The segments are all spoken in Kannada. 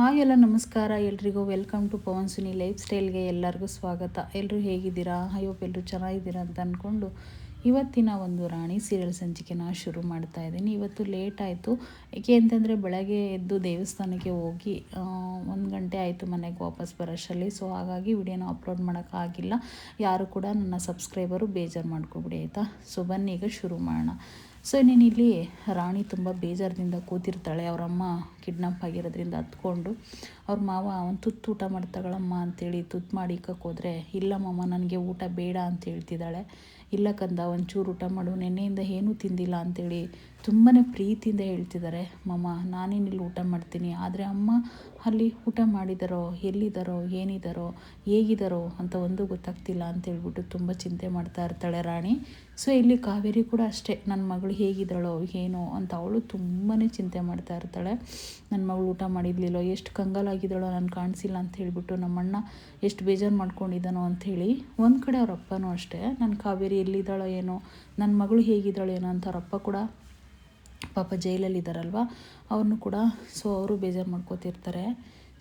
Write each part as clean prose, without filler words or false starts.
ಹಾಯ್ ಎಲ್ಲ ನಮಸ್ಕಾರ ಎಲ್ರಿಗೂ welcome to Pavan Suni life ಸ್ಟೈಲ್ಗೆ ಎಲ್ಲರಿಗೂ ಸ್ವಾಗತ. ಎಲ್ಲರೂ ಹೇಗಿದ್ದೀರಾ? ಐ ಹೋಪ್ ಎಲ್ಲರೂ ಚೆನ್ನಾಗಿದ್ದೀರಾ ಅಂತ ಅಂದ್ಕೊಂಡು ಇವತ್ತಿನ ಒಂದು ರಾಣಿ ಸೀರಿಯಲ್ ಸಂಚಿಕೆನ ಶುರು ಮಾಡ್ತಾ ಇದ್ದೀನಿ. ಇವತ್ತು ಲೇಟ್ ಆಯಿತು. ಏಕೆ ಅಂತಂದರೆ ಬೆಳಗ್ಗೆ ಎದ್ದು ದೇವಸ್ಥಾನಕ್ಕೆ ಹೋಗಿ 1 ಗಂಟೆ ಆಯಿತು ಮನೆಗೆ ವಾಪಸ್ ಬರೋಷ್ಟರಲ್ಲಿ. ಸೊ ಹಾಗಾಗಿ ವಿಡಿಯೋನ ಅಪ್ಲೋಡ್ ಮಾಡೋಕ್ಕಾಗಿಲ್ಲ. ಯಾರು ಕೂಡ ನನ್ನ ಸಬ್ಸ್ಕ್ರೈಬರು ಬೇಜಾರು ಮಾಡ್ಕೊಬಿಡಿ ಆಯಿತಾ. ಸೊ ಬನ್ನಿ ಈಗ ಶುರು ಮಾಡೋಣ. ಸೊ ಇಲ್ಲಿ ರಾಣಿ ತುಂಬ ಬೇಜಾರದಿಂದ ಕೂತಿರ್ತಾಳೆ. ಅವರಮ್ಮ ಕಿಡ್ನಾಪ್ ಆಗಿರೋದ್ರಿಂದ ಹತ್ಕೊಂಡು ಅವ್ರ ಮಾವ ಒಂದು ತುತ್ತು ಊಟ ಮಾಡಿ ತಗೊಳಮ್ಮ ಅಂತೇಳಿ ತುತ್ತು ಮಾಡಿ ಇಕ್ಕಕ್ಕೆ ಹೋದರೆ, ಇಲ್ಲ ಮಾಮ ನನಗೆ ಊಟ ಬೇಡ ಅಂತ ಹೇಳ್ತಿದ್ದಾಳೆ. ಇಲ್ಲ ಕಂದ ಒಂಚೂರು ಊಟ ಮಾಡು, ನೆನ್ನೆಯಿಂದ ಏನೂ ತಿಂದಿಲ್ಲ ಅಂಥೇಳಿ ತುಂಬಾ ಪ್ರೀತಿಯಿಂದ ಹೇಳ್ತಿದ್ದಾರೆ. ಮಾಮ ನಾನೇನಿಲ್ಲಿ ಊಟ ಮಾಡ್ತೀನಿ, ಆದರೆ ಅಮ್ಮ ಅಲ್ಲಿ ಊಟ ಮಾಡಿದಾರೋ, ಎಲ್ಲಿದ್ದಾರೋ, ಏನಿದ್ದಾರೋ, ಹೇಗಿದ್ದಾರೋ ಅಂತ ಒಂದು ಗೊತ್ತಾಗ್ತಿಲ್ಲ ಅಂತೇಳ್ಬಿಟ್ಟು ತುಂಬ ಚಿಂತೆ ಮಾಡ್ತಾ ಇರ್ತಾಳೆ ರಾಣಿ. ಸೊ ಇಲ್ಲಿ ಕಾವೇರಿ ಕೂಡ ಅಷ್ಟೇ, ನನ್ನ ಮಗಳು ಹೇಗಿದ್ದಾಳೋ ಏನೋ ಅಂತ ಅವಳು ತುಂಬಾ ಚಿಂತೆ ಮಾಡ್ತಾ ಇರ್ತಾಳೆ. ನನ್ನ ಮಗಳು ಊಟ ಮಾಡಿದ್ಲಿಲ್ಲೋ, ಎಷ್ಟು ಕಂಗಾಲಾಗಿದ್ದಾಳೋ ನಾನು ಕಾಣಿಸಿಲ್ಲ ಅಂತ ಹೇಳ್ಬಿಟ್ಟು ನಮ್ಮಣ್ಣ ಎಷ್ಟು ಬೇಜಾರು ಮಾಡ್ಕೊಂಡಿದ್ದಾನೋ ಅಂಥೇಳಿ. ಒಂದು ಕಡೆ ಅವ್ರ ಅಪ್ಪನೂ ಅಷ್ಟೇ, ನನ್ನ ಕಾವೇರಿ ಎಲ್ಲಿದ್ದಾಳೋ ಏನೋ, ನನ್ನ ಮಗಳು ಹೇಗಿದ್ದಾಳೋ ಏನೋ ಅಂತ ಅವ್ರಪ್ಪ ಕೂಡ ಪಾಪ ಜೈಲಲ್ಲಿದ್ದಾರಲ್ವ, ಅವ್ರನ್ನೂ ಕೂಡ ಸೊ ಅವರು ಬೇಜಾರು ಮಾಡ್ಕೋತಿರ್ತಾರೆ.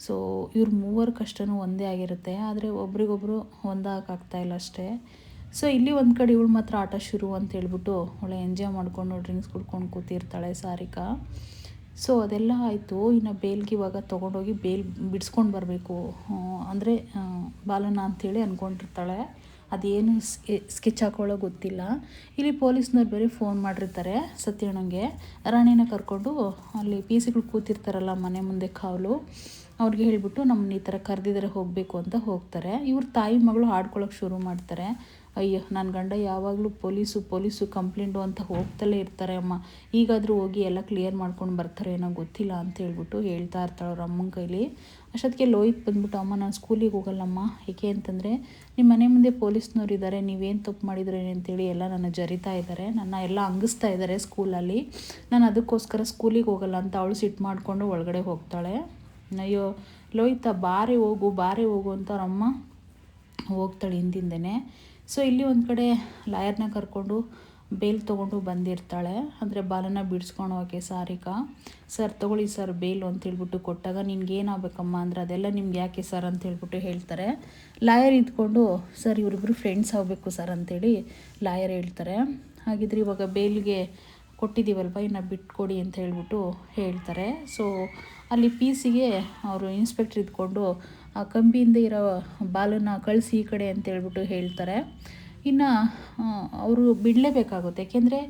ಸೊ ಇವ್ರ ಮೂವರ ಕಷ್ಟನೂ ಒಂದೇ ಆಗಿರುತ್ತೆ, ಆದರೆ ಒಬ್ರಿಗೊಬ್ರು ಹೊಂದಾಕಾಗ್ತಾಯಿಲ್ಲ ಅಷ್ಟೇ. ಸೊ ಇಲ್ಲಿ ಒಂದು ಕಡೆ ಇವಳು ಮಾತ್ರ ಆಟ ಶುರು ಅಂತ ಹೇಳ್ಬಿಟ್ಟು ಅವಳು ಎಂಜಾಯ್ ಮಾಡಿಕೊಂಡು ಡ್ರಿಂಕ್ಸ್ ಕುಡ್ಕೊಂಡು ಕೂತಿರ್ತಾಳೆ ಸಾರಿಕಾ. ಸೊ ಅದೆಲ್ಲ ಆಯಿತು. ಇನ್ನು ಬೇಲ್ಗೆ ಇವಾಗ ತೊಗೊಂಡೋಗಿ ಬೇಲ್ ಬಿಡಿಸ್ಕೊಂಡು ಬರಬೇಕು ಅಂದರೆ ಬಾಲನ ಅಂಥೇಳಿ ಅಂದ್ಕೊಂಡಿರ್ತಾಳೆ. ಅದೇನು ಸ್ಕೆಚ್ ಹಾಕೊಳ್ಳೋ ಗೊತ್ತಿಲ್ಲ. ಇಲ್ಲಿ ಪೊಲೀಸ್ನವ್ರು ಬೇರೆ ಫೋನ್ ಮಾಡಿರ್ತಾರೆ ಸತ್ಯಣ್ಣಂಗೆ. ರಾಣಿನ ಕರ್ಕೊಂಡು ಅಲ್ಲಿ ಪಿ ಸಿಗಳು ಕೂತಿರ್ತಾರಲ್ಲ ಮನೆ ಮುಂದೆ ಕಾವಲು, ಅವ್ರಿಗೆ ಹೇಳಿಬಿಟ್ಟು ನಮ್ಮನ್ನ ಈ ಥರ ಕರೆದಿದ್ದಾರೆ ಹೋಗಬೇಕು ಅಂತ ಹೋಗ್ತಾರೆ. ಇವ್ರ ತಾಯಿ ಮಗಳು ಆಡ್ಕೊಳ್ಳೋಕೆ ಶುರು ಮಾಡ್ತಾರೆ. ಅಯ್ಯೋ ನನ್ನ ಗಂಡ ಯಾವಾಗಲೂ ಪೊಲೀಸು ಕಂಪ್ಲೇಂಟು ಅಂತ ಹೋಗ್ತಲೇ ಇರ್ತಾರೆ ಅಮ್ಮ, ಈಗಾದರೂ ಹೋಗಿ ಎಲ್ಲ ಕ್ಲಿಯರ್ ಮಾಡ್ಕೊಂಡು ಬರ್ತಾರೆ ಏನೋ ಗೊತ್ತಿಲ್ಲ ಅಂತ ಹೇಳ್ಬಿಟ್ಟು ಹೇಳ್ತಾ ಇರ್ತಾಳೆ ಅವ್ರ ಅಮ್ಮನ ಕೈಲಿ. ಅಷ್ಟೊತ್ತಿಗೆ ಲೋಹಿತ್ ಬಂದ್ಬಿಟ್ಟು, ಅಮ್ಮ ನಾನು ಸ್ಕೂಲಿಗೆ ಹೋಗಲ್ಲಮ್ಮ, ಏಕೆ ಅಂತಂದರೆ ನಿಮ್ಮ ಮನೆ ಮುಂದೆ ಪೊಲೀಸ್ನವ್ರು ಇದ್ದಾರೆ, ನೀವೇನು ತಪ್ಪು ಮಾಡಿದ್ರು ಅಂತೇಳಿ ಎಲ್ಲ ನನ್ನ ಜರಿತಾ ಇದ್ದಾರೆ, ನನ್ನ ಎಲ್ಲ ಹಂಗಿಸ್ತಾ ಇದ್ದಾರೆ ಸ್ಕೂಲಲ್ಲಿ, ನಾನು ಅದಕ್ಕೋಸ್ಕರ ಸ್ಕೂಲಿಗೆ ಹೋಗಲ್ಲ ಅಂತ ಅವಳು ಸಿಟ್ಟು ಮಾಡಿಕೊಂಡು ಒಳಗಡೆ ಹೋಗ್ತಾಳೆ. ಅಯ್ಯೋ ಲೋಹಿತ ಬಾರೆ ಹೋಗು ಅಂತ ಅವ್ರಮ್ಮ ಹೋಗ್ತಾಳೆ ಹಿಂದಿಂದನೇ. ಸೊ ಇಲ್ಲಿ ಒಂದು ಕಡೆ ಲಾಯರ್ನ ಕರ್ಕೊಂಡು ಬೇಲ್ ತೊಗೊಂಡು ಬಂದಿರ್ತಾಳೆ, ಅಂದರೆ ಬಾಲನ ಬಿಡಿಸ್ಕೊಂಡು ಹೋಗೋಕ್ಕೆ ಸಾರಿಕಾ. ಸರ್ ತೊಗೊಳ್ಳಿ ಸರ್ ಬೇಲು ಅಂತೇಳ್ಬಿಟ್ಟು ಕೊಟ್ಟಾಗ, ನಿನ್ಗೇನಾಗಬೇಕಮ್ಮ ಅಂದರೆ ಅದೆಲ್ಲ ನಿಮ್ಗೆ ಯಾಕೆ ಸರ್ ಅಂತೇಳ್ಬಿಟ್ಟು ಹೇಳ್ತಾರೆ. ಲಾಯರ್ ಇದ್ಕೊಂಡು, ಸರ್ ಇವರಿಬ್ಬರು ಫ್ರೆಂಡ್ಸ್ ಆಗಬೇಕು ಸರ್ ಅಂತೇಳಿ ಲಾಯರ್ ಹೇಳ್ತಾರೆ. ಹಾಗಿದ್ರೆ ಇವಾಗ ಬೇಲ್ಗೆ ಕೊಟ್ಟಿದ್ದೀವಲ್ವ, ಇನ್ನು ಬಿಟ್ಕೊಡಿ ಅಂತ ಹೇಳ್ಬಿಟ್ಟು ಹೇಳ್ತಾರೆ. ಸೊ ಅಲ್ಲಿ ಪಿ ಸಿಗೆ ಅವರು ಇನ್ಸ್ಪೆಕ್ಟ್ರ್ ಇದ್ಕೊಂಡು ಆ ಕಂಬಿಯಿಂದ ಇರೋ ಬಾಲನ್ನ ಕಳಿಸಿ ಈ ಕಡೆ ಅಂತೇಳ್ಬಿಟ್ಟು ಹೇಳ್ತಾರೆ. ಇನ್ನು ಅವರು ಬಿಡಲೇಬೇಕಾಗುತ್ತೆ, ಏಕೆಂದರೆ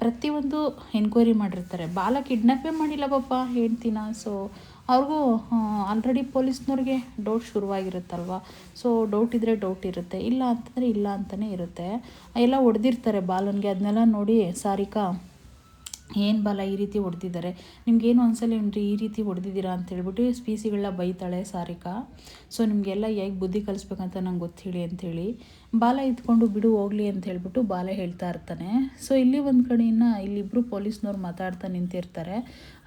ಪ್ರತಿಯೊಂದು ಎನ್ಕ್ವೈರಿ ಮಾಡಿರ್ತಾರೆ. ಬಾಲ ಕಿಡ್ನಾಪೇ ಮಾಡಿಲ್ಲ ಪಾಪ ಹೇಳ್ತೀನ. ಸೊ ಅವ್ರಿಗೂ ಆಲ್ರೆಡಿ ಪೊಲೀಸ್ನವ್ರಿಗೆ ಡೌಟ್ ಶುರುವಾಗಿರುತ್ತಲ್ವ. ಸೊ ಡೌಟ್ ಇದ್ದರೆ ಡೌಟ್ ಇರುತ್ತೆ, ಇಲ್ಲ ಅಂತಂದರೆ ಇಲ್ಲ ಅಂತಲೇ ಇರುತ್ತೆ. ಎಲ್ಲ ಹೊಡೆದಿರ್ತಾರೆ ಬಾಲನ್ಗೆ. ಅದನ್ನೆಲ್ಲ ನೋಡಿ ಸಾರಿಕಾ, ಏನು ಬಾಲ ಈ ರೀತಿ ಹೊಡೆದಿದ್ದಾರೆ, ನಿಮಗೇನು ಅನ್ಸಲ್ಲ ಏನ್ರಿ ಈ ರೀತಿ ಹೊಡೆದಿದ್ದೀರಾ ಅಂತೇಳ್ಬಿಟ್ಟು ಪಿ ಸಿಗಳನ್ನ ಬೈತಾಳೆ ಸಾರಿಕಾ. ಸೊ ನಿಮಗೆಲ್ಲ ಹೇಗೆ ಬುದ್ಧಿ ಕಲಿಸ್ಬೇಕಂತ ನಂಗೆ ಗೊತ್ತೇಳಿ ಅಂಥೇಳಿ ಬಾಲ ಇದ್ಕೊಂಡು ಬಿಡು ಹೋಗಲಿ ಅಂತ ಹೇಳ್ಬಿಟ್ಟು ಬಾಲ ಹೇಳ್ತಾ ಇರ್ತಾನೆ. ಸೊ ಇಲ್ಲಿ ಒಂದು ಕಡೆಯಿಂದ ಇಲ್ಲಿಬ್ಬರು ಪೊಲೀಸ್ನವ್ರು ಮಾತಾಡ್ತಾ ನಿಂತಿರ್ತಾರೆ.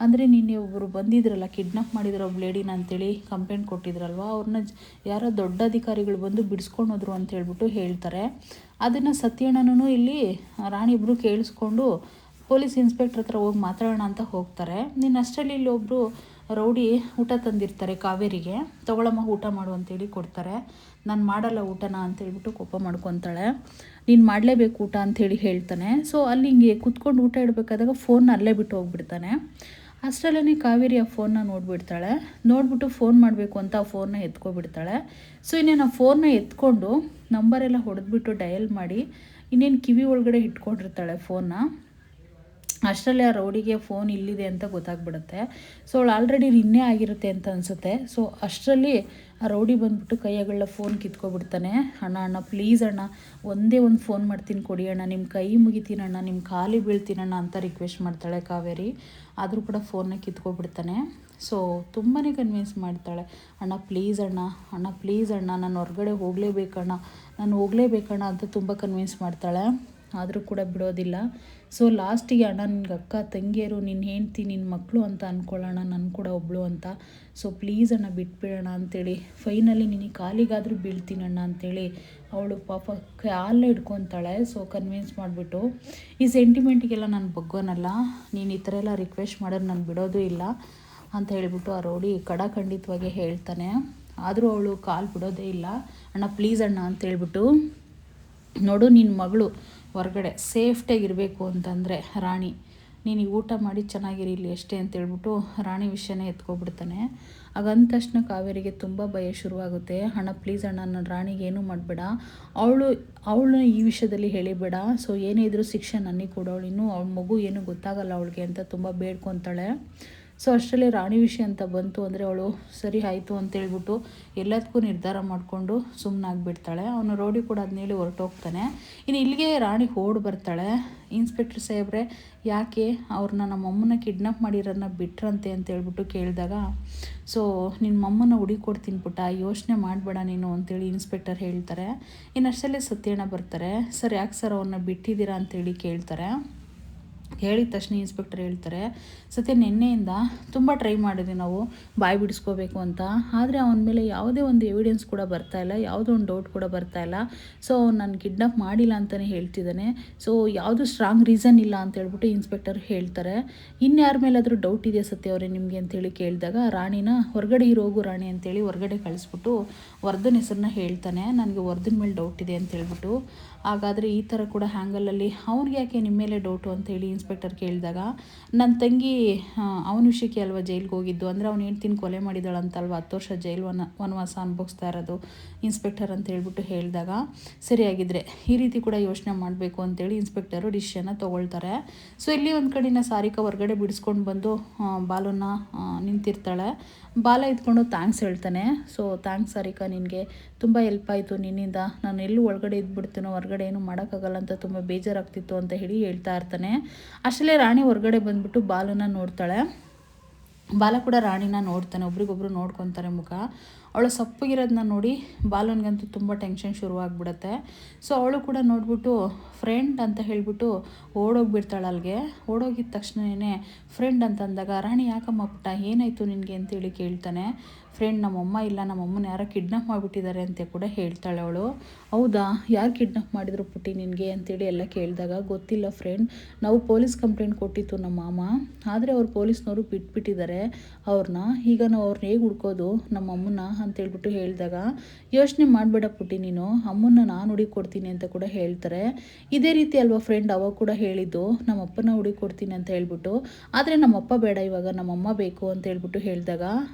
ಅಂದರೆ ನಿನ್ನೆ ಒಬ್ಬರು ಬಂದಿದ್ರಲ್ಲ, ಕಿಡ್ನಾಪ್ ಮಾಡಿದ್ರು ಒಬ್ಬ ಲೇಡಿನ ಅಂತೇಳಿ ಕಂಪ್ಲೇಂಟ್ ಕೊಟ್ಟಿದ್ರಲ್ವ, ಅವ್ರನ್ನ ಯಾರೋ ದೊಡ್ಡ ಅಧಿಕಾರಿಗಳು ಬಂದು ಬಿಡಿಸ್ಕೊಂಡು ಹೋದ್ರು ಅಂತ ಹೇಳ್ಬಿಟ್ಟು ಹೇಳ್ತಾರೆ. ಅದನ್ನು ಸತ್ಯಣ್ಣನೂ ಇಲ್ಲಿ ರಾಣಿ ಇಬ್ಬರು ಕೇಳಿಸ್ಕೊಂಡು ಪೊಲೀಸ್ ಇನ್ಸ್ಪೆಕ್ಟ್ರ್ ಹತ್ರ ಹೋಗಿ ಮಾತಾಡೋಣ ಅಂತ ಹೋಗ್ತಾರೆ. ನೀನು ಅಷ್ಟರಲ್ಲಿ ಇಲ್ಲಿ ಒಬ್ಬರು ರೌಡಿ ಊಟ ತಂದಿರ್ತಾರೆ ಕಾವೇರಿಗೆ, ತೊಗೊಳಮ್ಮ ಊಟ ಮಾಡು ಅಂತೇಳಿ ಕೊಡ್ತಾರೆ. ನಾನು ಮಾಡಲ್ಲ ಊಟನ ಅಂತೇಳ್ಬಿಟ್ಟು ಕೋಪ ಮಾಡ್ಕೊತಾಳೆ. ನೀನು ಮಾಡಲೇಬೇಕು ಊಟ ಅಂಥೇಳಿ ಹೇಳ್ತಾನೆ. ಸೊ ಅಲ್ಲಿ ಹಿಂಗೆ ಕುತ್ಕೊಂಡು ಊಟ ಇಡಬೇಕಾದಾಗ ಫೋನ್ನ ಅಲ್ಲೇ ಬಿಟ್ಟು ಹೋಗ್ಬಿಡ್ತಾನೆ. ಅಷ್ಟರಲ್ಲೇ ಕಾವೇರಿ ಆ ಫೋನ್ನ ನೋಡಿಬಿಡ್ತಾಳೆ. ನೋಡಿಬಿಟ್ಟು ಫೋನ್ ಮಾಡಬೇಕು ಅಂತ ಆ ಫೋನ್ನ ಎತ್ಕೊಬಿಡ್ತಾಳೆ. ಸೊ ಇನ್ನೇನು ಆ ಫೋನ್ನ ಎತ್ಕೊಂಡು ನಂಬರೆಲ್ಲ ಹೊಡೆದ್ಬಿಟ್ಟು ಡಯಲ್ ಮಾಡಿ ಇನ್ನೇನು ಕಿವಿ ಒಳಗಡೆ ಇಟ್ಕೊಂಡಿರ್ತಾಳೆ ಫೋನ್ನ. ಅಷ್ಟರಲ್ಲೇ ಆ ರೌಡಿಗೆ ಫೋನ್ ಇಲ್ಲಿದೆ ಅಂತ ಗೊತ್ತಾಗ್ಬಿಡುತ್ತೆ. ಸೊ ಅವಳು ಆಲ್ರೆಡಿ ನಿನ್ನೆ ಆಗಿರುತ್ತೆ ಅಂತ ಅನಿಸುತ್ತೆ. ಸೊ ಅಷ್ಟರಲ್ಲಿ ಆ ರೌಡಿ ಬಂದುಬಿಟ್ಟು ಕೈಯಾಗಳ ಫೋನ್ ಕಿತ್ಕೊಬಿಡ್ತಾನೆ. ಅಣ್ಣ ಪ್ಲೀಸ್ ಅಣ್ಣ, ಒಂದೇ ಒಂದು ಫೋನ್ ಮಾಡ್ತೀನಿ ಕೊಡಿ ಅಣ್ಣ, ನಿಮ್ಮ ಕೈ ಮುಗಿತೀನಣ್ಣ, ನಿಮ್ಮ ಕಾಲಿಗೆ ಬೀಳ್ತೀನಣ್ಣ ಅಂತ ರಿಕ್ವೆಸ್ಟ್ ಮಾಡ್ತಾಳೆ ಕಾವೇರಿ. ಆದರೂ ಕೂಡ ಫೋನ್ನ ಕಿತ್ಕೊಬಿಡ್ತಾನೆ. ಸೊ ತುಂಬಾ ಕನ್ವಿನ್ಸ್ ಮಾಡ್ತಾಳೆ, ಅಣ್ಣ ಪ್ಲೀಸ್ ಅಣ್ಣ ನಾನು ಹೊರಗಡೆ ಹೋಗಲೇಬೇಕಣ್ಣ ಅಂತ ತುಂಬ ಕನ್ವಿನ್ಸ್ ಮಾಡ್ತಾಳೆ. ಆದರೂ ಕೂಡ ಬಿಡೋದಿಲ್ಲ. ಸೊ ಲಾಸ್ಟಿಗೆ, ಅಣ್ಣ ನಿನ್ಗೆ ಅಕ್ಕ ತಂಗಿಯರು, ನಿನ್ನ ಹೆಂಡ್ತಿ, ನಿನ್ನ ಮಕ್ಕಳು ಅಂತ ಅಂದ್ಕೊಳ್ಳೋಣ, ನನ್ನ ಕೂಡ ಒಬ್ಬಳು ಅಂತ, ಸೊ ಪ್ಲೀಸ್ ಅಣ್ಣ ಬಿಟ್ಬಿಡೋಣ ಅಂತೇಳಿ ಫೈನಲಿ ನಿನಗೆ ಕಾಲಿಗಾದರೂ ಬೀಳ್ತೀನಣ್ಣ ಅಂತೇಳಿ ಅವಳು ಪಾಪ ಕಾಲೇ ಹಿಡ್ಕೊತಾಳೆ. ಸೊ ಕನ್ವಿನ್ಸ್ ಮಾಡಿಬಿಟ್ಟು, ಈ ಸೆಂಟಿಮೆಂಟಿಗೆಲ್ಲ ನಾನು ಬಗ್ಗೋನಲ್ಲ, ನೀನು ಈ ಥರ ಎಲ್ಲ ರಿಕ್ವೆಸ್ಟ್ ಮಾಡೋದು ನಾನು ಬಿಡೋದು ಇಲ್ಲ, ಅಂತ ಹೇಳಿಬಿಟ್ಟು ಆ ರೌಡಿ ಖಡಾಖಂಡಿತವಾಗಿ ಹೇಳ್ತಾನೆ. ಆದರೂ ಅವಳು ಕಾಲು ಬಿಡೋದೇ ಇಲ್ಲ. ಅಣ್ಣ ಪ್ಲೀಸ್ ಅಣ್ಣ ಅಂತ ಹೇಳ್ಬಿಟ್ಟು, ನೋಡು ನಿನ್ನ ಮಗಳು ಹೊರಗಡೆ ಸೇಫ್ಟಿಯಾಗಿರಬೇಕು ಅಂತಂದರೆ ರಾಣಿ ನೀನು ಊಟ ಮಾಡಿ ಚೆನ್ನಾಗಿರಿ ಇಲ್ಲಿ ಅಷ್ಟೇ ಅಂತೇಳ್ಬಿಟ್ಟು ರಾಣಿ ವಿಷಯನೇ ಎತ್ಕೊಬಿಡ್ತಾನೆ. ಆಗ ಅಂದ ತಕ್ಷಣ ಕಾವೇರಿಗೆ ತುಂಬ ಭಯ ಶುರುವಾಗುತ್ತೆ. ಅಣ್ಣ ಪ್ಲೀಸ್ ಅಣ್ಣ, ನನ್ನ ರಾಣಿಗೆ ಏನೂ ಮಾಡಬೇಡ, ಅವಳು ಈ ವಿಷಯದಲ್ಲಿ ಹೇಳಿಬೇಡ, ಸೊ ಏನೇ ಇದ್ರೂ ಶಿಕ್ಷೆ ನನಗೆ ಕೊಡೋಳು, ಇನ್ನೂ ಅವಳ ಮಗು ಏನೂ ಗೊತ್ತಾಗಲ್ಲ ಅವಳಿಗೆ ಅಂತ ತುಂಬ ಬೇಡ್ಕೊತಾಳೆ. ಸೊ ಅಷ್ಟರಲ್ಲಿ ರಾಣಿ ವಿಷಯ ಅಂತ ಬಂತು ಅಂದರೆ ಅವಳು ಸರಿ ಆಯಿತು ಅಂತೇಳ್ಬಿಟ್ಟು ಎಲ್ಲದಕ್ಕೂ ನಿರ್ಧಾರ ಮಾಡಿಕೊಂಡು ಸುಮ್ಮನಾಗ್ಬಿಡ್ತಾಳೆ. ಅವನು ರೌಡಿ ಕೂಡ ಅದನ್ನೇಳಿ ಹೊರಟೋಗ್ತಾನೆ. ಇನ್ನು ಇಲ್ಲಿಗೆ ರಾಣಿ ಓಡಿ ಬರ್ತಾಳೆ. ಇನ್ಸ್ಪೆಕ್ಟರ್ ಸಾಹೇಬ್ರೆ ಯಾಕೆ ಅವ್ರನ್ನ ನಮ್ಮ ಅಮ್ಮನ ಕಿಡ್ನಾಪ್ ಮಾಡಿರೋನ್ನ ಬಿಟ್ರಂತೆ ಅಂತೇಳ್ಬಿಟ್ಟು ಕೇಳಿದಾಗ, ಸೊ ನಿನ್ನ ಮಮ್ಮನ ಹುಡುಕೊಡ್ತೀನಿ ಪುಟ್ಟ, ಯೋಚನೆ ಮಾಡಬೇಡ ನೀನು ಅಂತೇಳಿ ಇನ್ಸ್ಪೆಕ್ಟರ್ ಹೇಳ್ತಾರೆ. ಇನ್ನು ಅಷ್ಟಲ್ಲೇ ಸತ್ಯಣ್ಣ ಬರ್ತಾರೆ. ಸರ್ ಯಾಕೆ ಸರ್ ಅವ್ರನ್ನ ಬಿಟ್ಟಿದ್ದೀರಾ ಅಂತೇಳಿ ಕೇಳ್ತಾರೆ. ಹೇಳಿದ ತಕ್ಷಣ ಇನ್ಸ್ಪೆಕ್ಟರ್ ಹೇಳ್ತಾರೆ, ಸತ್ಯ ನಿನ್ನೆಯಿಂದ ತುಂಬ ಟ್ರೈ ಮಾಡಿದ್ವಿ ನಾವು ಬಾಯಿ ಬಿಡಿಸ್ಕೋಬೇಕು ಅಂತ, ಆದರೆ ಅವನ ಮೇಲೆ ಯಾವುದೇ ಒಂದು ಎವಿಡೆನ್ಸ್ ಕೂಡ ಬರ್ತಾಯಿಲ್ಲ, ಯಾವುದೋ ಒಂದು ಡೌಟ್ ಕೂಡ ಬರ್ತಾಯಿಲ್ಲ. ಸೊ ನಾನು ಕಿಡ್ನಾಪ್ ಮಾಡಿಲ್ಲ ಅಂತಲೇ ಹೇಳ್ತಿದ್ದಾನೆ. ಸೊ ಯಾವುದು ಸ್ಟ್ರಾಂಗ್ ರೀಸನ್ ಇಲ್ಲ ಅಂತ ಹೇಳ್ಬಿಟ್ಟು ಇನ್ಸ್ಪೆಕ್ಟರ್ ಹೇಳ್ತಾರೆ. ಇನ್ಯಾರ ಮೇಲಾದರೂ ಡೌಟ್ ಇದೆಯಾ ಸತ್ಯ ಅವರೇ ನಿಮಗೆ ಅಂತೇಳಿ ಕೇಳಿದಾಗ, ರಾಣಿನ ಹೊರಗಡೆ ಇರೋಗು ರಾಣಿ ಅಂತೇಳಿ ಹೊರಗಡೆ ಕಳಿಸ್ಬಿಟ್ಟು ವರ್ಧನ್ ಹೆಸರನ್ನ ಹೇಳ್ತಾನೆ. ನನಗೆ ವರ್ಧನ್ ಮೇಲೆ ಡೌಟ್ ಇದೆ ಅಂತ ಹೇಳ್ಬಿಟ್ಟು. ಹಾಗಾದರೆ ಈ ಥರ ಕೂಡ ಹ್ಯಾಂಗಲಲ್ಲಿ ಅವ್ನಿಗೆ ಯಾಕೆ ನಿಮ್ಮ ಮೇಲೆ ಡೌಟು ಅಂತೇಳಿ ಇನ್ಸ್ಪೆಕ್ಟರ್ ಕೇಳಿದಾಗ, ನನ್ನ ತಂಗಿ ಅವನ ವಿಷಯಕ್ಕೆ ಅಲ್ವಾ ಜೈಲಿಗೆ ಹೋಗಿದ್ದು, ಅಂದರೆ ಅವ್ನು ಹೆಂಡ್ತಿನ ಕೊಲೆ ಮಾಡಿದಾಳಂತಲ್ವ, 10 ವರ್ಷ ಜೈಲು ವನವಾಸ ಅನುಭವಿಸ್ತಾ ಇರೋದು ಇನ್ಸ್ಪೆಕ್ಟರ್ ಅಂತ ಹೇಳ್ಬಿಟ್ಟು ಹೇಳಿದಾಗ, ಸರಿಯಾಗಿದ್ದರೆ ಈ ರೀತಿ ಕೂಡ ಯೋಚನೆ ಮಾಡಬೇಕು ಅಂತೇಳಿ ಇನ್ಸ್ಪೆಕ್ಟರು ಡಿಸಿಷನ್ನ ತೊಗೊಳ್ತಾರೆ. ಸೊ ಇಲ್ಲಿ ಒಂದು ಕಡೆನ ಸಾರಿಕಾ ಹೊರಗಡೆ ಬಿಡಿಸ್ಕೊಂಡು ಬಂದು ಬಾಲನ್ನ ನಿಂತಿರ್ತಾಳೆ. ಬಾಲ ಇದ್ಕೊಂಡು ಥ್ಯಾಂಕ್ಸ್ ಹೇಳ್ತಾನೆ. ಸೊ ಥ್ಯಾಂಕ್ಸ್ ಸಾರಿಕಾ, ನಿನಗೆ ತುಂಬ ಹೆಲ್ಪ್ ಆಯಿತು ನಿನ್ನಿಂದ, ನಾನು ಎಲ್ಲೂ ಒಳಗಡೆ ಇದ್ಬಿಡ್ತೀನೋ, ಹೊರಗಡೆ ಏನೂ ಮಾಡೋಕ್ಕಾಗಲ್ಲ ಅಂತ ತುಂಬ ಬೇಜಾರಾಗ್ತಿತ್ತು ಅಂತ ಹೇಳಿ ಹೇಳ್ತಾ ಇರ್ತಾನೆ. ಅಷ್ಟರಲ್ಲೇ ರಾಣಿ ಹೊರಗಡೆ ಬಂದುಬಿಟ್ಟು ಬಾಲನ್ನ ನೋಡ್ತಾಳೆ. ಬಾಲ ಕೂಡ ರಾಣಿನ ನೋಡ್ತಾನೆ. ಒಬ್ರಿಗೊಬ್ರು ನೋಡ್ಕೊತಾರೆ ಮುಖ. ಅವಳು ಸಪ್ಪಗಿರೋದನ್ನ ನೋಡಿ ಬಾಲನ್ಗಂತೂ ತುಂಬ ಟೆನ್ಷನ್ ಶುರುವಾಗ್ಬಿಡುತ್ತೆ. ಸೊ ಅವಳು ಕೂಡ ನೋಡ್ಬಿಟ್ಟು ಫ್ರೆಂಡ್ ಅಂತ ಹೇಳಿಬಿಟ್ಟು ಓಡೋಗ್ಬಿಡ್ತಾಳೆ ಅಲ್ಲಿಗೆ. ಓಡೋಗಿದ ತಕ್ಷಣವೇ ಫ್ರೆಂಡ್ ಅಂತಂದಾಗ, ರಾಣಿ ಯಾಕಮ್ಮ ಪುಟ್ಟ ಏನಾಯಿತು ನಿನಗೆ ಅಂತೇಳಿ ಕೇಳ್ತಾನೆ. ಫ್ರೆಂಡ್ ನಮ್ಮಮ್ಮ ಇಲ್ಲ, ನಮ್ಮಮ್ಮನ ಯಾರೋ ಕಿಡ್ನಾಪ್ ಮಾಡಿಬಿಟ್ಟಿದ್ದಾರೆ ಅಂತ ಕೂಡ ಹೇಳ್ತಾಳೆ ಅವಳು. ಹೌದಾ, ಯಾರು ಕಿಡ್ನಾಪ್ ಮಾಡಿದ್ರು ಪುಟ್ಟಿ ನಿನಗೆ ಅಂತೇಳಿ ಎಲ್ಲ ಕೇಳಿದಾಗ, ಗೊತ್ತಿಲ್ಲ ಫ್ರೆಂಡ್, ನಾವು ಪೊಲೀಸ್ ಕಂಪ್ಲೇಂಟ್ ಕೊಟ್ಟಿತ್ತು ನಮ್ಮ ಮಾಮ, ಆದರೆ ಅವ್ರು ಪೊಲೀಸ್ನವರು ಬಿಟ್ಬಿಟ್ಟಿದ್ದಾರೆ ಅವ್ರನ್ನ, ಈಗ ನಾವು ಅವ್ರನ್ನ ಹೇಗೆ ಹುಡ್ಕೋದು ನಮ್ಮ ಅಮ್ಮನ ಅಂತೇಳ್ಬಿಟ್ಟು ಹೇಳಿದಾಗ, ಯೋಚನೆ ಮಾಡಬೇಡ ಪುಟ್ಟಿ ನೀನು, ಅಮ್ಮನ್ನ ನಾನು ಹುಡುಕೊಡ್ತೀನಿ ಅಂತ ಕೂಡ ಹೇಳ್ತಾರೆ. ಇದೇ ರೀತಿ ಅಲ್ವಾ ಫ್ರೆಂಡ್ ಅವಾಗ ಕೂಡ ಹೇಳಿದ್ದು, ನಮ್ಮಪ್ಪನ ಹುಡುಕೊಡ್ತೀನಿ ಅಂತ ಹೇಳ್ಬಿಟ್ಟು, ಆದರೆ ನಮ್ಮಪ್ಪ ಬೇಡ ಇವಾಗ ನಮ್ಮಮ್ಮ ಬೇಕು ಅಂತ ಹೇಳ್ಬಿಟ್ಟು ಹೇಳಿದಾಗ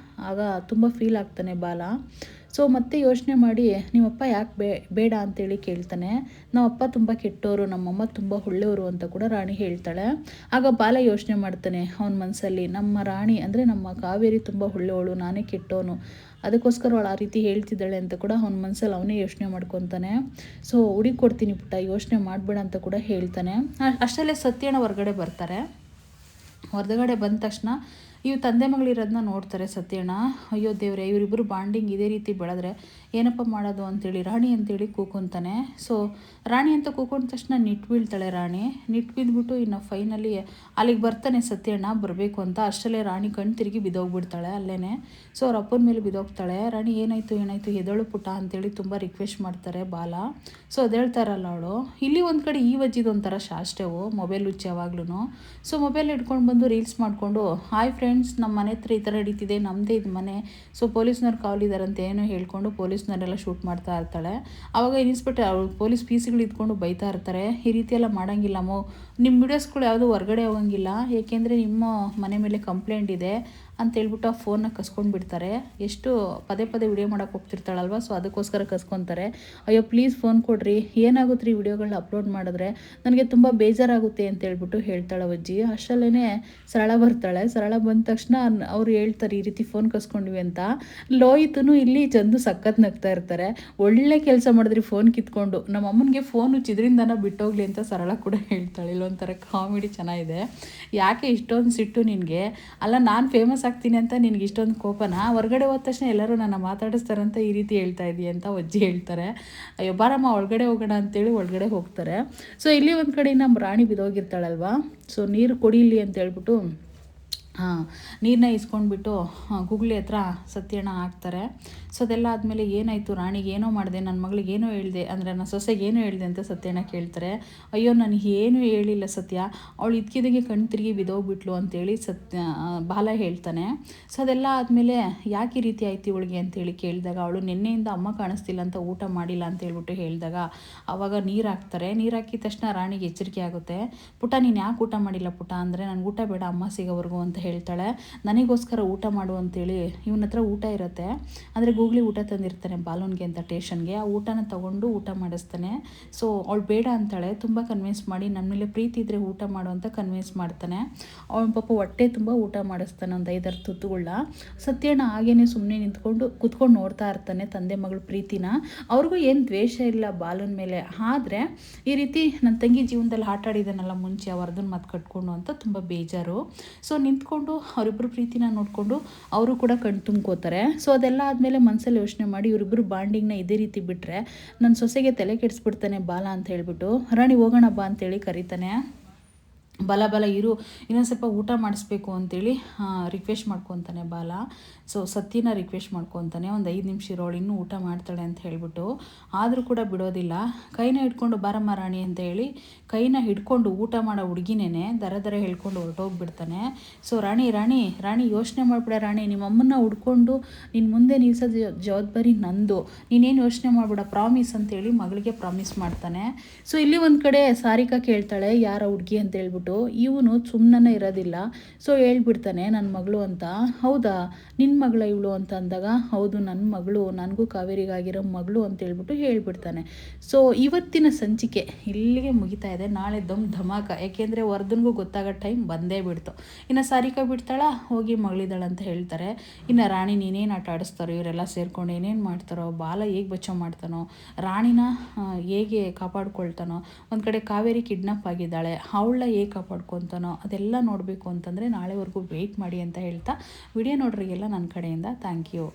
ಆಗ ತುಂಬ ಫೀಲ್ ಆಗ್ತಾನೆ ಬಾಲ. ಸೊ ಮತ್ತೆ ಯೋಚನೆ ಮಾಡಿ, ನಿಮ್ಮಪ್ಪ ಯಾಕೆ ಬೇಡ ಅಂತೇಳಿ ಕೇಳ್ತಾನೆ. ನಮ್ಮಪ್ಪ ತುಂಬ ಕೆಟ್ಟವರು, ನಮ್ಮಮ್ಮ ತುಂಬ ಒಳ್ಳೆಯವರು ಅಂತ ಕೂಡ ರಾಣಿ ಹೇಳ್ತಾಳೆ. ಆಗ ಬಾಲ ಯೋಚನೆ ಮಾಡ್ತಾನೆ ಅವನ ಮನಸ್ಸಲ್ಲಿ, ನಮ್ಮ ರಾಣಿ ಅಂದರೆ ನಮ್ಮ ಕಾವೇರಿ ತುಂಬ ಒಳ್ಳೆಯವಳು, ನಾನೇ ಕೆಟ್ಟವನು, ಅದಕ್ಕೋಸ್ಕರ ಅವಳು ಆ ರೀತಿ ಹೇಳ್ತಿದ್ದಾಳೆ ಅಂತ ಕೂಡ ಅವನ ಮನಸ್ಸಲ್ಲಿ ಅವನೇ ಯೋಚನೆ ಮಾಡ್ಕೊತಾನೆ. ಸೊ ಹುಡುಕೊಡ್ತೀನಿ ಪುಟ್ಟ, ಯೋಚನೆ ಮಾಡಬೇಡ ಅಂತ ಕೂಡ ಹೇಳ್ತಾನೆ. ಅಷ್ಟರಲ್ಲೇ ಸತ್ಯಣ್ಣ ಹೊರಗಡೆ ಬರ್ತಾರೆ. ಹೊರಗಡೆ ಬಂದ ತಕ್ಷಣ ಇವು ತಂದೆ ಮಗಳಿರೋದನ್ನ ನೋಡ್ತಾರೆ ಸತ್ಯಣ್ಣ. ಅಯ್ಯೋ ದೇವ್ರೆ, ಇವರಿಬ್ಬರು ಬಾಂಡಿಂಗ್ ಇದೇ ರೀತಿ ಬೆಳೆದ್ರೆ ಏನಪ್ಪ ಮಾಡೋದು ಅಂತೇಳಿ ರಾಣಿ ಅಂತೇಳಿ ಕೂಕೊಂತಾನೆ. ಸೊ ರಾಣಿ ಅಂತ ಕೂಕೊಂಡ ತಕ್ಷಣ ನಿಟ್ಟು ಬೀಳ್ತಾಳೆ ರಾಣಿ. ನಿಟ್ಟು ಬಿದ್ದುಬಿಟ್ಟು ಇನ್ನು ಫೈನಲಿ ಅಲ್ಲಿಗೆ ಬರ್ತಾನೆ ಸತ್ಯಣ್ಣ ಬರಬೇಕು ಅಂತ. ಅಷ್ಟರಲ್ಲೇ ರಾಣಿ ಕಣ್ಣು ತಿರುಗಿ ಬಿದ್ದೋಗ್ಬಿಡ್ತಾಳೆ ಅಲ್ಲೇ. ಸೊ ಅವ್ರ ಅಪ್ಪನ ಮೇಲೆ ಬಿದ್ದೋಗ್ತಾಳೆ. ರಾಣಿ ಏನಾಯಿತು ಎದಳು ಪುಟ್ಟ ಅಂತೇಳಿ ತುಂಬ ರಿಕ್ವೆಸ್ಟ್ ಮಾಡ್ತಾರೆ ಬಾಲ. ಸೊ ಅದೇಳ್ತಾರಲ್ಲ ಅವಳು. ಇಲ್ಲಿ ಒಂದು ಕಡೆ ಈ ವಜ್ಜಿದೊಂಥರ ಶಾಸ್ಟೆವು, ಮೊಬೈಲ್ ಹುಚ್ಚಿ ಯಾವಾಗ್ಲೂ. ಸೊ ಮೊಬೈಲ್ ಹಿಡ್ಕೊಂಡು ಬಂದು ರೀಲ್ಸ್ ಮಾಡಿಕೊಂಡು, ಹಾಯ್ ಫ್ರೆಂಡ್ಸ್, ನಮ್ಮ ಮನೆ ಹತ್ರ ಈ ಥರ ನಡೀತಿದೆ, ನಮ್ಮದೇ ಇದು ಮನೆ, ಸೊ ಪೊಲೀಸ್ನವ್ರು ಕಾವಲಿದಾರಂತ ಏನೋ ಹೇಳ್ಕೊಂಡು ಪೊಲೀಸ್ನವರೆಲ್ಲ ಶೂಟ್ ಮಾಡ್ತಾ ಇರ್ತಾಳೆ. ಆವಾಗ ಇನ್ಸ್ಪೆಕ್ಟರ್ ಅವ್ರು ಪೊಲೀಸ್ ಪೀಸ್ಗಳು ಇದ್ಕೊಂಡು ಬೈತಾ ಇರ್ತಾರೆ, ಈ ರೀತಿ ಎಲ್ಲ ಮಾಡೋಂಗಿಲ್ಲಮ್ಮೋ, ನಿಮ್ಮ ವಿಡಿಯೋಸ್ಗಳು ಯಾವುದೂ ಹೊರಗಡೆ ಹೋಗಂಗಿಲ್ಲ, ಏಕೆಂದರೆ ನಿಮ್ಮ ಮನೆ ಮೇಲೆ ಕಂಪ್ಲೇಂಟ್ ಇದೆ ಅಂತೇಳ್ಬಿಟ್ಟು ಆ ಫೋನ್ನ ಕಸ್ಕೊಂಡು ಬಿಡ್ತಾರೆ. ಎಷ್ಟು ಪದೇ ಪದೇ ವಿಡಿಯೋ ಮಾಡೋಕ್ಕೆ ಹೋಗ್ತಿರ್ತಾಳಲ್ವ, ಸೊ ಅದಕ್ಕೋಸ್ಕರ ಕಸ್ಕೊತಾರೆ. ಅಯ್ಯೋ ಪ್ಲೀಸ್ ಫೋನ್ ಕೊಡ್ರಿ, ಏನಾಗುತ್ತೆ ರೀ ವಿಡಿಯೋಗಳನ್ನ ಅಪ್ಲೋಡ್ ಮಾಡಿದ್ರೆ, ನನಗೆ ತುಂಬ ಬೇಜಾರಾಗುತ್ತೆ ಅಂತೇಳ್ಬಿಟ್ಟು ಹೇಳ್ತಾಳೆ ಅಜ್ಜಿ. ಅಷ್ಟರಲ್ಲೇ ಸರಳ ಬರ್ತಾಳೆ. ಸರಳ ಬಂದ ತಕ್ಷಣ ಅವ್ರು ಹೇಳ್ತಾರೆ ಈ ರೀತಿ ಫೋನ್ ಕಸ್ಕೊಂಡ್ವಿ ಅಂತ. ಲೋಹಿತನು ಇಲ್ಲಿ ಚಂದು ಸಖತ್ ನಗ್ತಾ ಇರ್ತಾರೆ. ಒಳ್ಳೆ ಕೆಲಸ ಮಾಡಿದ್ರಿ ಫೋನ್ ಕಿತ್ಕೊಂಡು, ನಮ್ಮ ಅಮ್ಮನಿಗೆ ಫೋನು ಚಿದ್ರಿಂದನ ಬಿಟ್ಟೋಗ್ಲಿ ಅಂತ ಸರಳ ಕೂಡ ಹೇಳ್ತಾಳೆ. ಇಲ್ಲೊಂಥರ ಕಾಮಿಡಿ ಚೆನ್ನಾಗಿದೆ. ಯಾಕೆ ಇಷ್ಟೊಂದು ಸಿಟ್ಟು ನಿನಗೆ, ಅಲ್ಲ ನಾನು ಫೇಮಸ್ ಆಗ್ತೀನಿ ಅಂತ ನಿನಗೆ ಇಷ್ಟೊಂದು ಕೋಪನ, ಹೊರಗಡೆ ಹೋದ ತಕ್ಷಣ ಎಲ್ಲರೂ ನನ್ನ ಮಾತಾಡಿಸ್ತಾರಂತ ಈ ರೀತಿ ಹೇಳ್ತಾ ಇದೀಯ ಅಂತ ಅಜ್ಜಿ ಹೇಳ್ತಾರೆ. ಅಯ್ಯೋ ಬಾರಮ್ಮ ಒಳಗಡೆ ಹೋಗೋಣ ಅಂತೇಳಿ ಒಳಗಡೆ ಹೋಗ್ತಾರೆ. ಸೊ ಇಲ್ಲಿ ಒಂದು ಕಡೆ ನಮ್ಮ ರಾಣಿ ಬಿದ್ದೋಗಿರ್ತಾಳಲ್ವ, ಸೊ ನೀರು ಕೊಡಿಲಿ ಅಂತ ಹೇಳ್ಬಿಟ್ಟು ಹಾಂ, ನೀರನ್ನ ಇಸ್ಕೊಂಡ್ಬಿಟ್ಟು ಗುಗ್ಲಿ ಹತ್ರ ಸತ್ಯಣ್ಣ ಹಾಕ್ತಾರೆ. ಸೊ ಅದೆಲ್ಲ ಆದಮೇಲೆ ಏನಾಯಿತು ರಾಣಿಗೆ ಏನೋ ಮಾಡಿದೆ, ನನ್ನ ಮಗಳಿಗೆ ಏನೋ ಹೇಳಿದೆ ಅಂದರೆ ನನ್ನ ಸೊಸೆಗೆ ಏನೋ ಹೇಳಿದೆ ಅಂತ ಸತ್ಯಣ್ಣ ಕೇಳ್ತಾರೆ. ಅಯ್ಯೋ ನನಗೆ ಏನೂ ಹೇಳಿಲ್ಲ ಸತ್ಯ, ಅವಳು ಇದ್ಕಿದಂಗೆ ಕಣ್ಣು ತಿರುಗಿ ಬಿದ್ದೋಗ್ಬಿಟ್ಲು ಅಂತೇಳಿ ಬಾಲ ಹೇಳ್ತಾನೆ. ಸೊ ಅದೆಲ್ಲ ಆದಮೇಲೆ ಯಾಕೆ ಈ ರೀತಿ ಆಯ್ತು ಇವಳಿಗೆ ಅಂತೇಳಿ ಕೇಳಿದಾಗ ಅವಳು ನಿನ್ನೆಯಿಂದ ಅಮ್ಮ ಕಾಣಿಸ್ತಿಲ್ಲ ಅಂತ ಊಟ ಮಾಡಿಲ್ಲ ಅಂತ ಹೇಳ್ಬಿಟ್ಟು ಹೇಳಿದಾಗ ಆವಾಗ ನೀರು ಹಾಕ್ತಾರೆ. ನೀರು ಹಾಕಿದ ತಕ್ಷಣ ರಾಣಿಗೆ ಎಚ್ಚರಿಕೆ ಆಗುತ್ತೆ. ಪುಟ್ಟ ನೀನು ಯಾಕೆ ಊಟ ಮಾಡಿಲ್ಲ ಪುಟ್ಟ ಅಂದರೆ ನನಗೆ ಊಟ ಬೇಡ ಅಮ್ಮ ಸಿಗೋವರೆಗೂ ಅಂತ ಹೇಳ್ತಾಳೆ. ನನಗೋಸ್ಕರ ಊಟ ಮಾಡು ಅಂತೇಳಿ ಇವನ ಹತ್ರ ಊಟ ಇರುತ್ತೆ. ಅಂದರೆ ಗೂಗ್ಲಿ ಊಟ ತಂದಿರ್ತಾನೆ ಬಾಲೂನ್ಗೆ ಅಂತ ಟೇಷನ್ಗೆ. ಆ ಊಟನ ತೊಗೊಂಡು ಊಟ ಮಾಡಿಸ್ತಾನೆ. ಸೊ ಅವಳು ಬೇಡ ಅಂತಾಳೆ. ತುಂಬ ಕನ್ವಿನ್ಸ್ ಮಾಡಿ ನನ್ನ ಮೇಲೆ ಪ್ರೀತಿ ಇದ್ದರೆ ಊಟ ಮಾಡು ಅಂತ ಕನ್ವಿನ್ಸ್ ಮಾಡ್ತಾನೆ. ಅವನ ಪಾಪ ಹೊಟ್ಟೆ ತುಂಬ ಊಟ ಮಾಡಿಸ್ತಾನೆ, ಒಂದು 5-6 ತುತ್ತುಗಳನ್ನ. ಸತ್ಯಣ್ಣ ಹಾಗೇನೆ ಸುಮ್ಮನೆ ಕುತ್ಕೊಂಡು ನೋಡ್ತಾ ಇರ್ತಾನೆ ತಂದೆ ಮಗಳ ಪ್ರೀತಿನ. ಅವ್ರಿಗೂ ಏನು ದ್ವೇಷ ಇಲ್ಲ ಬಾಲೂನ್ ಮೇಲೆ. ಆದರೆ ಈ ರೀತಿ ನನ್ನ ತಂಗಿ ಜೀವನದಲ್ಲಿ ಆಟ ಆಡಿದಾನಲ್ಲ ಮುಂಚೆ ವರ್ಧನ್ ಮಾತು ಕಟ್ಕೊಂಡು ಅಂತ ತುಂಬ ಬೇಜಾರು. ಸೊ ನಿಂತ್ಕೊಂಡು ಅವರಿಬ್ಬರು ಪ್ರೀತಿನ ನೋಡಿಕೊಂಡು ಅವರು ಕೂಡ ಕಣ್ ತುಂಬ್ಕೋತಾರೆ. ಸೊ ಅದೆಲ್ಲ ಆದಮೇಲೆ ಮನಸ್ಸಲ್ಲಿ ಯೋಚನೆ ಮಾಡಿ ಇವರಿಬ್ಬರು ಬಾಂಡಿಂಗ್ನ ಇದೇ ರೀತಿ ಬಿಟ್ಟರೆ ನನ್ನ ಸೊಸೆಗೆ ತಲೆ ಕೆಡಿಸ್ಬಿಡ್ತಾನೆ ಬಾಲ ಅಂತ ಹೇಳ್ಬಿಟ್ಟು ರಾಣಿ ಹೋಗೋಣ ಬಾ ಅಂತೇಳಿ ಕರೀತಾನೆ. ಬಲ ಇರು ಇನ್ನೊಂದು ಸ್ವಲ್ಪ ಊಟ ಮಾಡಿಸ್ಬೇಕು ಅಂತೇಳಿ ರಿಕ್ವೆಸ್ಟ್ ಮಾಡ್ಕೊತಾನೆ ಬಾಲ. ಸೊ ಸತ್ಯನ ರಿಕ್ವೆಸ್ಟ್ ಮಾಡ್ಕೊತಾನೆ, ಒಂದು 5 ನಿಮಿಷ ಇರೋಳು ಇನ್ನೂ ಊಟ ಮಾಡ್ತಾಳೆ ಅಂತ ಹೇಳ್ಬಿಟ್ಟು. ಆದರೂ ಕೂಡ ಬಿಡೋದಿಲ್ಲ. ಕೈನ ಹಿಡ್ಕೊಂಡು ಬಾರಮ್ಮ ರಾಣಿ ಅಂತ ಹೇಳಿ ಕೈನ ಹಿಡ್ಕೊಂಡು ಊಟ ಮಾಡೋ ಹುಡುಗಿನೇ ದರ ಹೇಳ್ಕೊಂಡು ಹೊರಟೋಗ್ಬಿಡ್ತಾನೆ. ಸೊ ರಾಣಿ ಯೋಚನೆ ಮಾಡಿಬಿಡ ರಾಣಿ, ನಿಮ್ಮಮ್ಮನ್ನ ಹುಡ್ಕೊಂಡು ನಿನ್ನ ಮುಂದೆ ನಿಲ್ಸೋದು ಜವಾಬ್ದಾರಿ ನಂದು, ನೀನೇನು ಯೋಚನೆ ಮಾಡಿಬಿಡ ಪ್ರಾಮಿಸ್ ಅಂತೇಳಿ ಮಗಳಿಗೆ ಪ್ರಾಮಿಸ್ ಮಾಡ್ತಾನೆ. ಸೊ ಇಲ್ಲಿ ಒಂದು ಕಡೆ ಸಾರಿಕಾ ಕೇಳ್ತಾಳೆ ಯಾರ ಹುಡುಗಿ ಅಂತ ಹೇಳ್ಬಿಟ್ಟು. ಇವನು ಸುಮ್ಮನೆ ಇರೋದಿಲ್ಲ. ಸೊ ಹೇಳ್ಬಿಡ್ತಾನೆ ನನ್ನ ಮಗಳು ಅಂತ. ಹೌದಾ ನಿನ್ನ ಮಗಳ ಇವಳು ಅಂತ ಅಂದಾಗ ಹೌದು ನನ್ನ ಮಗಳು, ನನಗೂ ಕಾವೇರಿಗಾಗಿರೋ ಮಗಳು ಅಂತ ಹೇಳ್ಬಿಟ್ಟು ಹೇಳ್ಬಿಡ್ತಾನೆ. ಸೊ ಇವತ್ತಿನ ಸಂಚಿಕೆ ಇಲ್ಲಿಗೆ ಮುಗಿತಾ ಇದೆ. ನಾಳೆ ಧಮಾಕ, ಯಾಕೆಂದರೆ ವರ್ಧನ್ಗೂ ಗೊತ್ತಾಗೋ ಟೈಮ್ ಬಂದೇ ಬಿಡ್ತು. ಇನ್ನು ಸಾರಿಕಾ ಬಿಡ್ತಾಳ ಹೋಗಿ ಮಗಳಿದ್ದಾಳೆ ಅಂತ ಹೇಳ್ತಾರೆ. ಇನ್ನು ರಾಣಿ ನೀನೇನು ಆಟ ಆಡಿಸ್ತಾರೋ ಇವರೆಲ್ಲ ಸೇರ್ಕೊಂಡು ಏನೇನು ಮಾಡ್ತಾರೋ, ಬಾಲ ಹೇಗೆ ಬಚಾವ್ ಮಾಡ್ತಾನೋ, ರಾಣಿನ ಹೇಗೆ ಕಾಪಾಡ್ಕೊಳ್ತಾನೋ, ಒಂದು ಕಡೆ ಕಾವೇರಿ ಕಿಡ್ನಾಪ್ ಆಗಿದ್ದಾಳೆ ಅವಳನ್ನ ಹೇಗೆ ಕಾಪಾಡ್ಕೊತಾನೋ ಅದೆಲ್ಲ ನೋಡಬೇಕು ಅಂತಂದರೆ ನಾಳೆವರೆಗೂ ವೆಯ್ಟ್ ಮಾಡಿ ಅಂತ ಹೇಳ್ತಾ ವಿಡಿಯೋ ನೋಡ್ರಿಗೆಲ್ಲ ನನ್ನ ಕಡೆಯಿಂದ ಥ್ಯಾಂಕ್ ಯು.